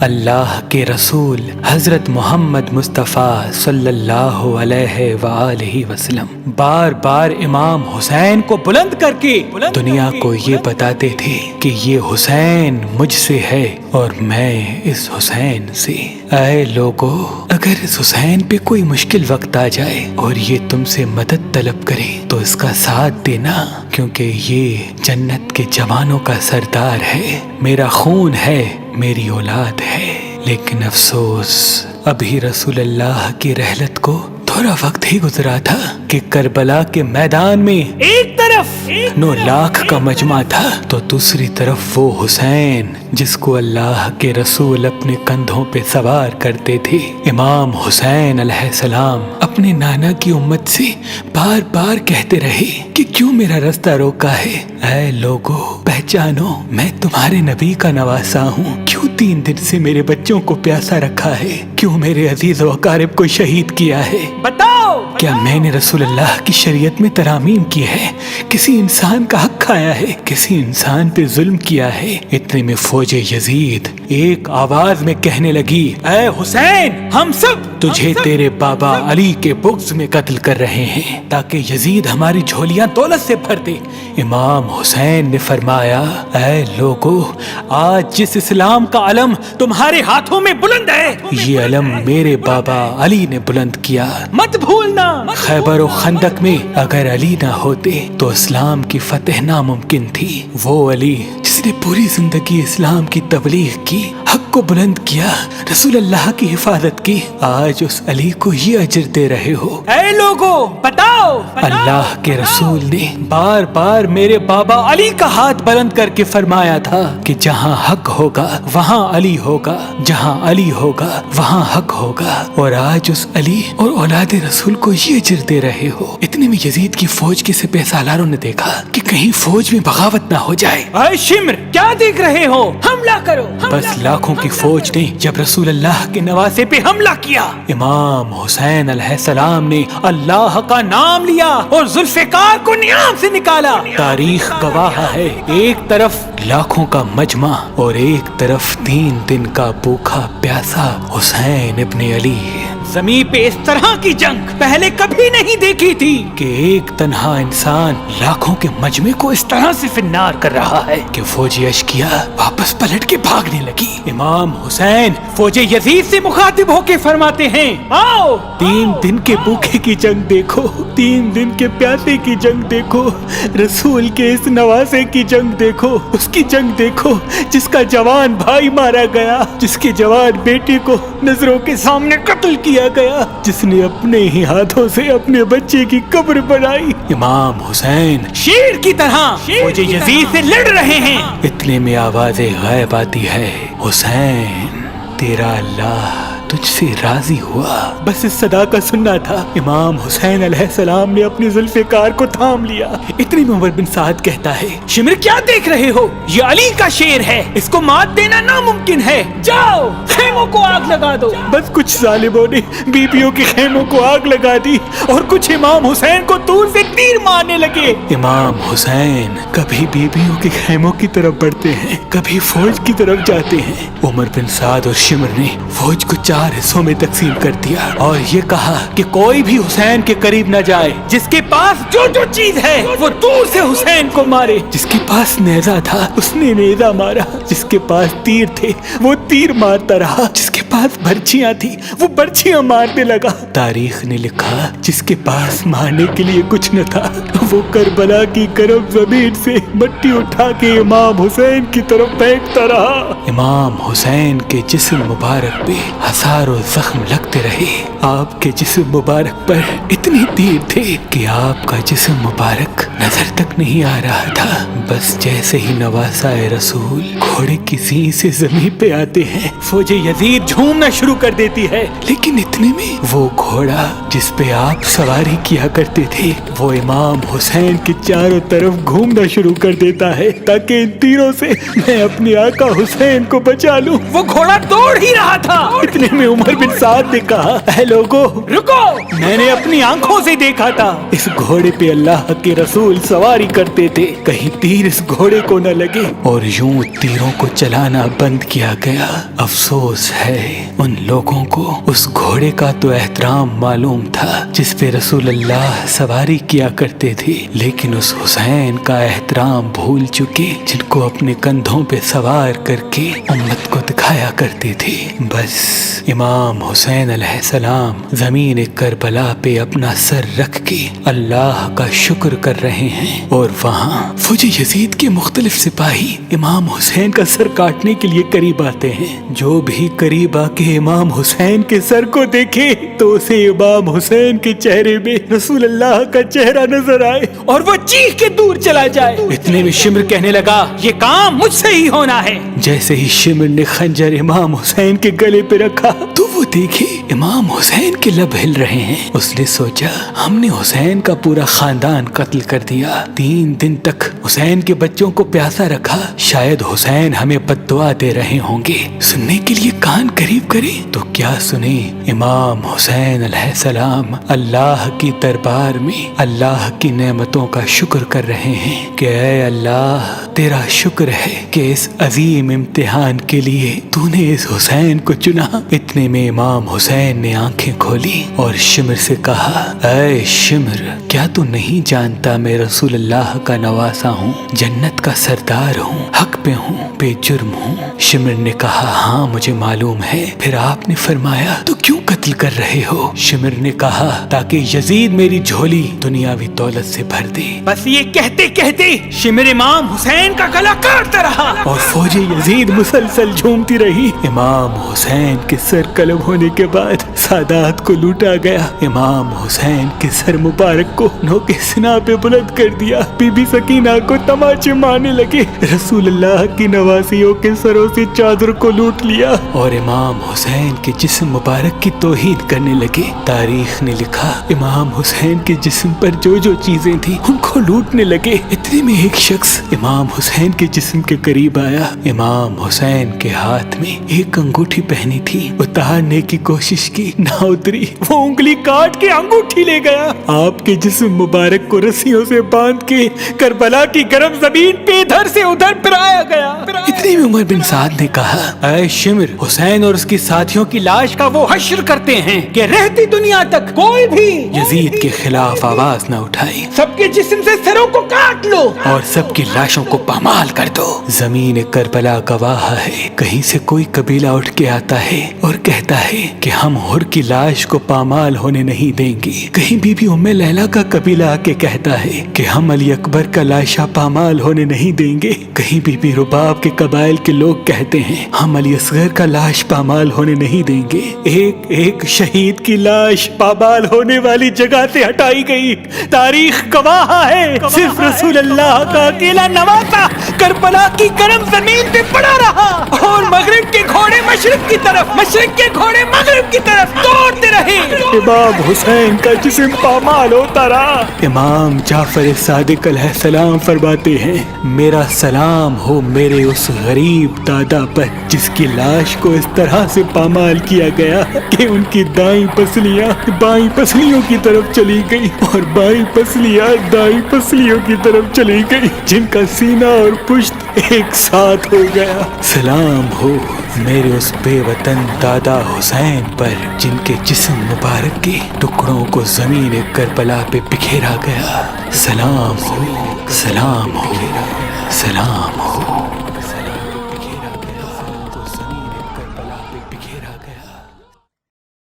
اللہ کے رسول حضرت محمد مصطفیٰ صلی اللہ علیہ وآلہ وسلم بار بار امام حسین کو بلند کر کے دنیا کو یہ بتاتے تھے کہ یہ حسین مجھ سے ہے اور میں اس حسین سے۔ اے لوگو، اگر اس حسین پہ کوئی مشکل وقت آ جائے اور یہ تم سے مدد طلب کرے تو اس کا ساتھ دینا، کیونکہ یہ جنت کے جوانوں کا سردار ہے، میرا خون ہے، میری اولاد ہے۔ لیکن افسوس، ابھی رسول اللہ کی رحلت کو تھوڑا وقت ہی گزرا تھا کہ کربلا کے میدان میں ایک طرف 9 لاکھ کا مجمع تھا تو دوسری طرف وہ حسین جس کو اللہ کے رسول اپنے کندھوں پہ سوار کرتے تھے۔ امام حسین علیہ السلام اپنے نانا کی امت سے بار بار کہتے رہے کہ کیوں میرا رستہ روکا ہے؟ اے لوگو، پہچانو، میں تمہارے نبی کا نواسا ہوں، کیوں 3 دن سے میرے بچوں کو پیاسا رکھا ہے؟ کیوں میرے عزیز و اقارب کو شہید کیا ہے؟ بتاؤ، کیا میں نے رسول اللہ کی شریعت میں ترامیم کی ہے؟ کسی انسان کا حق کھایا ہے؟ کسی انسان پہ ظلم کیا ہے؟ اتنے میں فوج یزید ایک آواز میں کہنے لگی، اے حسین، ہم سب تجھے تیرے بابا علی کے بغض میں قتل کر رہے ہیں تاکہ یزید ہماری جھولیاں دولت سے بھر دے۔ امام حسین نے فرمایا، اے لوگو، آج جس اسلام کا علم تمہارے ہاتھوں میں بلند ہے، یہ علم میرے بابا علی نے بلند کیا، مت بھولنا۔ خیبر و خندق میں اگر علی نہ ہوتے تو اسلام کی فتح ناممکن تھی۔ وہ علی جس نے پوری زندگی اسلام کی تبلیغ کی، حق کو بلند کیا، رسول اللہ کی حفاظت کی، آج اس علی کو یہ اجر دے رہے ہو۔ اے لوگو، بتاؤ، اللہ کے رسول نے بار بار میرے بابا علی کا ہاتھ بلند کر کے فرمایا تھا کہ جہاں حق ہوگا وہاں علی ہوگا، جہاں علی ہوگا وہاں حق ہوگا، اور آج اس علی اور اولاد رسول کو یہ اجر دے رہے ہو۔ اتنے میں یزید کی فوج کے سپہ سالاروں نے دیکھا کہ کہیں فوج میں بغاوت نہ ہو جائے۔ اے شمر، کیا دیکھ رہے ہو؟ حملہ کرو۔ بس لاکھوں کی فوج نے جب رسول اللہ کے نواسے پہ حملہ کیا، امام حسین علیہ السلام نے اللہ کا نام لیا اور ذوالفقار کو نیام سے نکالا۔ تاریخ گواہ ہے، ایک طرف لاکھوں کا مجمع اور ایک طرف 3 دن کا بھوکا پیاسا حسین ابن علی۔ زمین پہ اس طرح کی جنگ پہلے کبھی نہیں دیکھی تھی کہ ایک تنہا انسان لاکھوں کے مجمع کو اس طرح سے فنار کر رہا ہے کہ فوج اشکیا واپس پلٹ کے بھاگنے لگی۔ امام حسین فوج یزید سے مخاطب ہو کے فرماتے ہیں، آؤ، 3 دن کے بھوکے کی جنگ دیکھو، 3 دن کے پیاسے کی جنگ دیکھو، رسول کے اس نواسے کی جنگ دیکھو، اس کی جنگ دیکھو جس کا جوان بھائی مارا گیا، جس کے جوان بیٹے کو نظروں کے سامنے قتل کیا گیا، جس نے اپنے ہی ہاتھوں سے اپنے بچے کی قبر بنائی۔ امام حسین شیر کی طرح فوج یزید سے لڑ رہے ہیں۔ اتنے میں آواز غیب آتی ہے، حسین، تیرا اللہ تجھ سے راضی ہوا۔ بس اس صدا کا سننا تھا، امام حسین علیہ السلام نے اپنی ذوالفقار کو تھام لیا۔ اتنی میں عمر بن سعد کہتا ہے، شمر، کیا دیکھ رہے ہو؟ یہ علی کا شیر ہے، اس کو مات دینا ناممکن ہے، جاؤ خیموں کو آگ لگا دو۔ بس کچھ ظالموں نے بیبیوں کے خیموں کو آگ لگا دی اور کچھ امام حسین کو دور سے تیر مارنے لگے۔ امام حسین کبھی بیبیوں کے خیموں کی طرف بڑھتے ہیں، کبھی فوج کی طرف جاتے ہیں۔ عمر بن سعد اور شمر نے فوج کو 4 حصوں میں تقسیم کر دیا اور یہ کہا کہ کوئی بھی حسین کے قریب نہ جائے، جس کے پاس جو چیز ہے وہ دور سے حسین کو مارے۔ جس کے پاس نیزہ تھا اس نے نیزہ مارا، جس کے پاس تیر تھے وہ تیر مارتا رہا، جس کے پاس برچیاں تھی وہ برچیاں مارنے لگا۔ تاریخ نے لکھا جس کے پاس مارنے کے لیے کچھ نہ تھا وہ کربلا کی گرم زمین سے مٹی اٹھا کے امام حسین کی طرف پھینکتا رہا۔ امام حسین کے جسم مبارک پہ ہزاروں زخم لگتے رہے، آپ کے جسم مبارک پر اتنے تیر تھے کہ آپ کا جسم مبارک نظر تک نہیں آ رہا تھا۔ بس جیسے ہی نواسا رسول گھوڑے کی سینگ سے زمین پہ آتے ہیں، فوج یزید यजीद झूमना शुरू कर देती है। लेकिन इतने में वो घोड़ा जिस पे आप सवारी किया करते थे वो इमाम हुसैन के चारों तरफ घूमना शुरू कर देता है ताकि इन तीरों से मैं अपने आका हुसैन को बचा लूं। वो घोड़ा दौड़ ही रहा था। इतने में उमर बिन साद ने कहा, ऐ लोगो रुको, मैंने अपनी आंखों से देखा था इस घोड़े पे अल्लाह के रसूल सवारी करते थे, कहीं तीर इस घोड़े को न लगे। और यूं तीरों को चलाना बंद किया गया। अफसोस है उन लोगों को उस घोड़े का तो एहतराम मालूम था जिस पे रसूल अल्लाह सवारी किया करते थे, लेकिन उस हुसैन का एहतराम भूल चुके जिनको अपने कंधों पे सवार करके उम्मत को दिखाया करते थे। बस इमाम हुसैन अलैहिस्सलाम जमीन करबला पे अपना सर रख के अल्लाह का शुक्र कर रहे हैं और वहाँ फौज यजीद के मुख्तलिफ सिपाही इमाम हुसैन का सर काटने के लिए करीब आते हैं। जो भी करीब आके इमाम हुसैन के सर को देखे तो उसे इमाम हुसैन के चेहरे में रसूल अल्लाह का चेहरा नजर आए और वो चीख के दूर चला जाए। इतने में शिमर कहने लगा, ये काम मुझसे ही होना है। जैसे ही शिमर ने खंजर इमाम हुसैन के गले पे रखा तो वो देखे इमाम हुसैन के लब हिल रहे हैं। उसने सोचा, हमने हुसैन का पूरा खानदान कत्ल कर दिया, 3 दिन तक हुसैन के बच्चों को प्यासा रखा, शायद हुसैन हमें बद्दुआ दे रहे होंगे। सुनने के लिए कान करीब करे तो क्या सुने। इमाम हुसैन अलैहिस्सलाम अल्लाह की दरबार में अल्लाह की नेमतों का शुक्र कर रहे हैं कि ऐ अल्लाह तेरा शुक्र है कि इस अजीम इम्तिहान के लिए तूने इस हुसैन को चुना। इतने में इमाम हुसैन ने आंखें खोली और शिमर से कहा, ऐ शिमर, क्या तू नहीं जानता मैं रसूल अल्लाह का नवासा हूँ, जन्नत का सरदार हूँ, हक पे हूँ, बेजुर्म हूँ। शिमर ने कहा, हाँ मुझे मालूम है। फिर आपने फरमाया, तो क्यों कत्ल कर रहे हो? शिमर ने कहा, ताकि यजीद मेरी झोली दुनियावी दौलत से भर दे। बस ये कहते कहते शिमर इमाम हुसैन का गला काटता रहा और फौजी यजीद मुसलसल झूमती रही। इमाम हुसैन के सर कलम होने के बाद सादात को लूटा गया। इमाम हुसैन के सर मुबारक को नोके सिना पे बुलंद कर दिया। बीबी सकीना को तमाचे मारने लगे। रसूल अल्लाह की नवासियों के सरों से चादर को लूट लिया और इमाम हुसैन के जिस्म मुबारक की तौहीन करने लगे। तारीख ने लिखा, इमाम हुसैन के जिस्म पर जो जो चीजें थी उनको लूटने लगे। इतने में एक शख्स इमाम हुसैन के जिस्म के करीब आया। इमाम हुसैन के हाथ में एक अंगूठी पहनी थी, उतारने की कोशिश की, ना उतरी। वो उंगली काट के अंगूठी ले गया। आपके जिस्म मुबारक को रस्सियों से बांध के करबला की गर्म जमीन पे इधर से उधर फिराया गया। इतने में उमर बिन साद ने कहा, ऐ शिमर, हुसैन और उसके साथियों की लाश का वो हश्र करते हैं कि रहती दुनिया तक कोई भी यजीद के खिलाफ आवाज न उठाए। सबके जिस्म से सरों को काट लो और सबकी लाशों को पामाल कर दो। जमीन करबला गवाह है, कहीं से कोई कबीला उठ के आता है और कहता है कि हम हुर की लाश को पामाल होने नहीं देंगे। कहीं बीबी उम्मे लैला का कबीला आके कहता है कि हम अली अकबर का लाशा पामाल होने नहीं देंगे। कहीं बीबी रुबाब के कबाइल के लोग कहते हैं हम अली असगर का लाश पामाल होने नहीं देंगे। एक एक शहीद की लाश पामाल होने वाली जगह से हटाई गई। तारीख गवाह है, सिर्फ रसूल अल्लाह का अकेला नवासा करबला की गर्म जमीन पे पड़ा रहा और मगरिब के घोड़े मशरिक की तरफ, मशरिक के घोड़े मगरिब की तरफ दौड़ते रहे। इमाम हुसैन का जिस्म पामाल होता रहा। इमाम जाफर सादिक अलैहिस्सलाम फरमाते हैं, मेरा सलाम हो मेरे उस गरीब दादा पर जिसकी लाश को इस तरह से पामाल किया गया कि उनकी दाईं पसलियां बाईं पसलियों की तरफ चली गई और बाईं पसलियां दाईं पसलियों की तरफ चली गई, जिनका सीना और पुश्त एक साथ हो गया। सलाम हो मेरे उस बेवतन दादा हुसैन पर जिनके जिस्म मुबारक के टुकड़ों को जमीन करबला पे बिखेरा गया। सलाम हो, सलाम हो, सलाम हो।